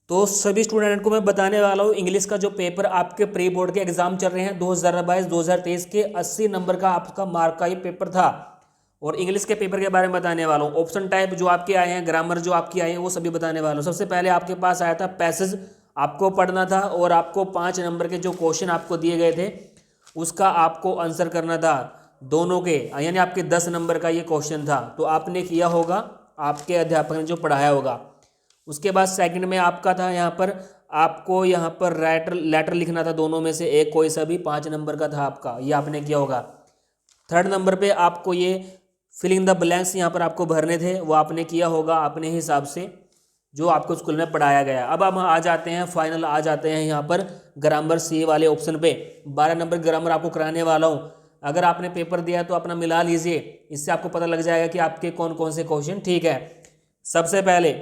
तो सभी स्टूडेंट को मैं बताने वाला हूँ इंग्लिश का जो पेपर आपके प्री बोर्ड के एग्जाम चल रहे हैं 2022-2023 के 80 नंबर का आपका मार्क का ये पेपर था। और इंग्लिश के पेपर के बारे में बताने वाला हूँ। ऑप्शन टाइप जो आपके आए हैं, ग्रामर जो आपकी आए हैं, वो सभी बताने वाला हूँ। सबसे पहले आपके पास आया था पैसेज, आपको पढ़ना था और आपको 5 नंबर के जो क्वेश्चन आपको दिए गए थे उसका आपको आंसर करना था दोनों के, यानी आपके 10 नंबर का ये क्वेश्चन था। तो आपने किया होगा, आपके अध्यापक ने जो पढ़ाया होगा। उसके बाद सेकंड में आपका था यहाँ पर, आपको यहाँ पर लेटर लिखना था, दोनों में से एक कोई सा भी, 5 नंबर का था आपका, ये आपने किया होगा। थर्ड नंबर पे आपको ये फिलिंग द ब्लैंक्स यहाँ पर आपको भरने थे, वो आपने किया होगा अपने हिसाब से जो आपको स्कूल में पढ़ाया गया। अब हम आ जाते हैं फाइनल, आ जाते हैं यहाँ पर ग्रामर सी वाले ऑप्शन पे। 12 नंबर ग्रामर आपको कराने वाला हूँ। अगर आपने पेपर दिया है तो अपना मिला लीजिए, इससे आपको पता लग जाएगा कि आपके कौन कौन से क्वेश्चन ठीक है। सबसे पहले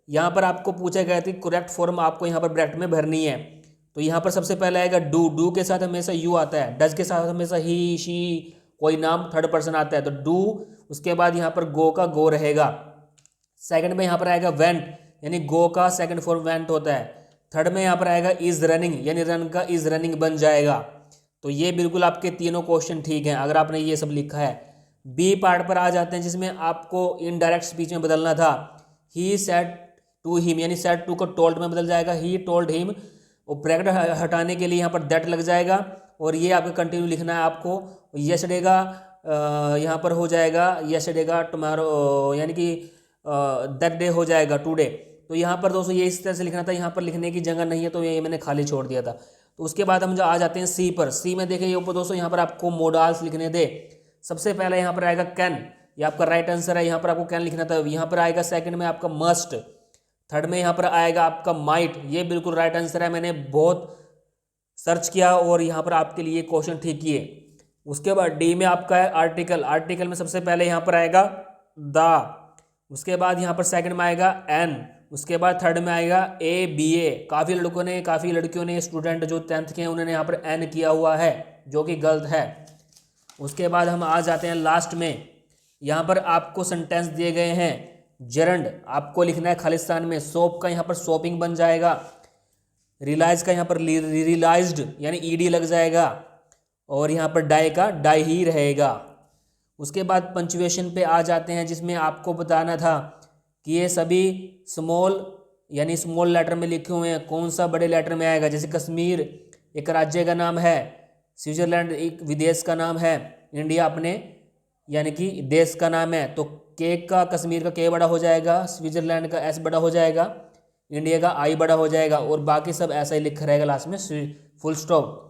यहाँ पर आपको पूछा गया था करेक्ट फॉर्म आपको यहाँ पर ब्रैकेट में भरनी है। तो यहाँ पर सबसे पहले आएगा डू, डू के साथ हमेशा यू आता है, डज के साथ हमेशा ही, शी, कोई नाम थर्ड पर्सन आता है तो डू। उसके बाद यहाँ पर गो का गो रहेगा। सेकंड में यहाँ पर आएगा वेंट, यानी गो का सेकंड फॉर्म वेंट होता है। थर्ड में यहाँ पर आएगा इज रनिंग, यानी रन का इज रनिंग बन जाएगा। तो ये बिल्कुल आपके तीनों क्वेश्चन ठीक हैं अगर आपने ये सब लिखा है। बी पार्ट पर आ जाते हैं जिसमें आपको इनडायरेक्ट स्पीच में बदलना था। ही सेड टू हिम, यानी सेड टू को टोल्ड में बदल जाएगा, ही टोल्ड हिम। और ब्रैकेट हटाने के लिए यहाँ पर दैट लग जाएगा और ये आपको कंटिन्यू लिखना है आपको। यस्टरडे का यहाँ पर हो जाएगा यस्टरडे का टुमारो, यानी कि दैट डे हो जाएगा टुडे। तो यहाँ पर दोस्तों ये इस तरह से लिखना था, यहाँ पर लिखने की जगह नहीं है तो ये मैंने खाली छोड़ दिया था। तो उसके बाद हम जो आ जाते हैं सी पर। सी में देखिए ऊपर दोस्तों यहाँ पर आपको मोडाल्स लिखने थे। सबसे पहले यहाँ पर आएगा कैन, ये आपका राइट आंसर है, यहाँ पर आपको कैन लिखना था। यहाँ पर आएगा सेकंड में आपका मस्ट। थर्ड में यहाँ पर आएगा आपका माइट, ये बिल्कुल राइट आंसर है, मैंने बहुत सर्च किया और यहाँ पर आपके लिए क्वेश्चन ठीक किए। उसके बाद डी में आपका है आर्टिकल, आर्टिकल में सबसे पहले यहाँ पर आएगा द। उसके बाद यहाँ पर सेकंड में आएगा एन। उसके बाद थर्ड में आएगा ए बी ए। काफ़ी लड़कियों ने स्टूडेंट जो 10th के हैं उन्होंने यहाँ पर एन किया हुआ है, जो कि गलत है। उसके बाद हम आ जाते हैं लास्ट में। यहाँ पर आपको सेंटेंस दिए गए हैं। जरंड आपको लिखना है खालिस्तान में, सोप का यहाँ पर शॉपिंग बन जाएगा, रिलाइज का यहाँ पर रिलाइज्ड यानी ईडी लग जाएगा और यहाँ पर डाई का डाई ही रहेगा। उसके बाद पंचुएशन पे आ जाते हैं जिसमें आपको बताना था कि ये सभी स्मॉल यानी स्मॉल लेटर में लिखे हुए हैं, कौन सा बड़े लेटर में आएगा। जैसे कश्मीर एक राज्य का नाम है, स्विट्जरलैंड एक विदेश का नाम है, इंडिया अपने यानी कि देश का नाम है। तो केक का कश्मीर का के बड़ा हो जाएगा, स्विट्जरलैंड का एस बड़ा हो जाएगा, इंडिया का आई बड़ा हो जाएगा और बाकी सब ऐसा ही लिखा रहेगा लास्ट में फुल स्टॉप।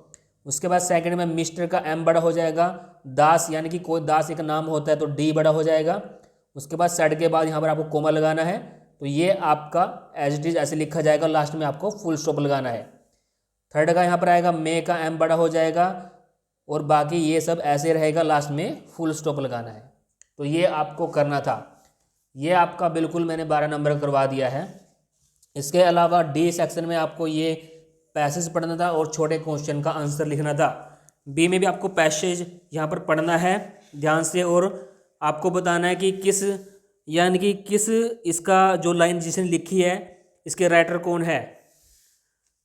उसके बाद सेकंड में मिस्टर का एम बड़ा हो जाएगा, दास यानी कि कोई दास एक नाम होता है तो डी बड़ा हो जाएगा। उसके बाद सेड के बाद यहाँ पर आपको कोमा लगाना है, तो ये आपका एज इट इज ऐसे लिखा जाएगा, लास्ट में आपको फुल स्टॉप लगाना है। थर्ड का यहाँ पर आएगा मे का एम बड़ा हो जाएगा और बाकी ये सब ऐसे रहेगा, लास्ट में फुल स्टॉप लगाना है। तो ये आपको करना था, ये आपका बिल्कुल मैंने 12 नंबर करवा दिया है। इसके अलावा डी सेक्शन में आपको ये पैसेज पढ़ना था और छोटे क्वेश्चन का आंसर लिखना था। बी में भी आपको पैसेज यहाँ पर पढ़ना है ध्यान से और आपको बताना है कि किस यानी कि किस इसका जो लाइन जिसने लिखी है इसके राइटर कौन है।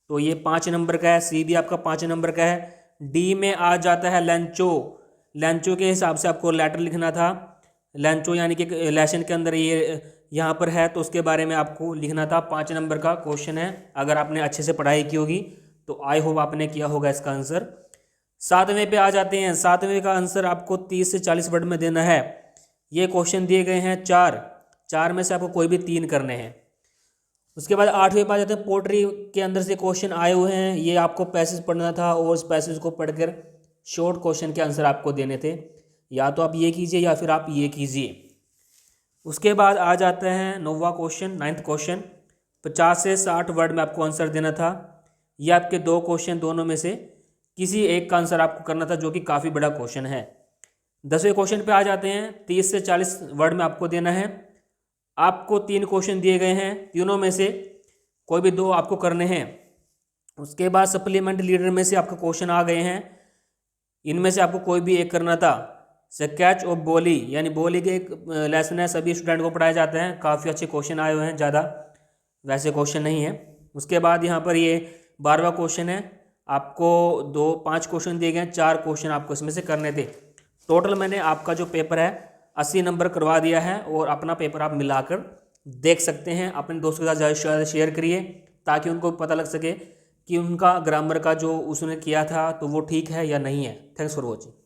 तो ये 5 नंबर का है, सी भी आपका 5 नंबर का है। डी में आ जाता है लेंचो, लेंचो के हिसाब से आपको लेटर लिखना था। लेंचो यानी कि लेसन के अंदर ये यहाँ पर है तो उसके बारे में आपको लिखना था। 5 नंबर का क्वेश्चन है, अगर आपने अच्छे से पढ़ाई की होगी तो आई होप आपने किया होगा इसका आंसर। 7वें पे आ जाते हैं। 7वें का आंसर आपको 30 से 40 वर्ड में देना है। ये क्वेश्चन दिए गए हैं 4 में से आपको कोई भी 3 करने हैं। उसके बाद 8वें पे आ जाते हैं। पोट्री के अंदर से क्वेश्चन आए हुए हैं, ये आपको पैसेज पढ़ना था और उस पैसेज को पढ़कर शॉर्ट क्वेश्चन के आंसर आपको देने थे। या तो आप ये कीजिए या फिर आप ये कीजिए। उसके बाद आ जाता है 9वां क्वेश्चन, 9th क्वेश्चन। 50 से 60 वर्ड में आपको आंसर देना था। ये आपके 2 क्वेश्चन, दोनों में से किसी एक का आंसर आपको करना था, जो कि काफ़ी बड़ा क्वेश्चन है। 10वें क्वेश्चन पे आ जाते हैं। 30 से 40 वर्ड में आपको देना है। आपको 3 क्वेश्चन दिए गए हैं, तीनों में से कोई भी 2 आपको करने हैं। उसके बाद सप्लीमेंट लीडर में से आपके क्वेश्चन आ गए हैं, इनमें से आपको कोई भी एक करना था। स्केच ऑफ बोली यानी बोली के एक लेसन है, सभी स्टूडेंट को पढ़ाए जाते हैं। काफ़ी अच्छे क्वेश्चन आए हुए हैं, ज़्यादा वैसे क्वेश्चन नहीं है। उसके बाद यहाँ पर ये 12वां क्वेश्चन है, आपको 5 क्वेश्चन दिए गए हैं, 4 क्वेश्चन आपको इसमें से करने थे। टोटल मैंने आपका जो पेपर है 80 नंबर करवा दिया है, और अपना पेपर आप मिलाकर देख सकते हैं। अपने दोस्तों के साथ ज़्यादा से ज़्यादा शेयर करिए ताकि उनको पता लग सके कि उनका ग्रामर का जो उसने किया था तो वो ठीक है या नहीं है। Thanks for watching.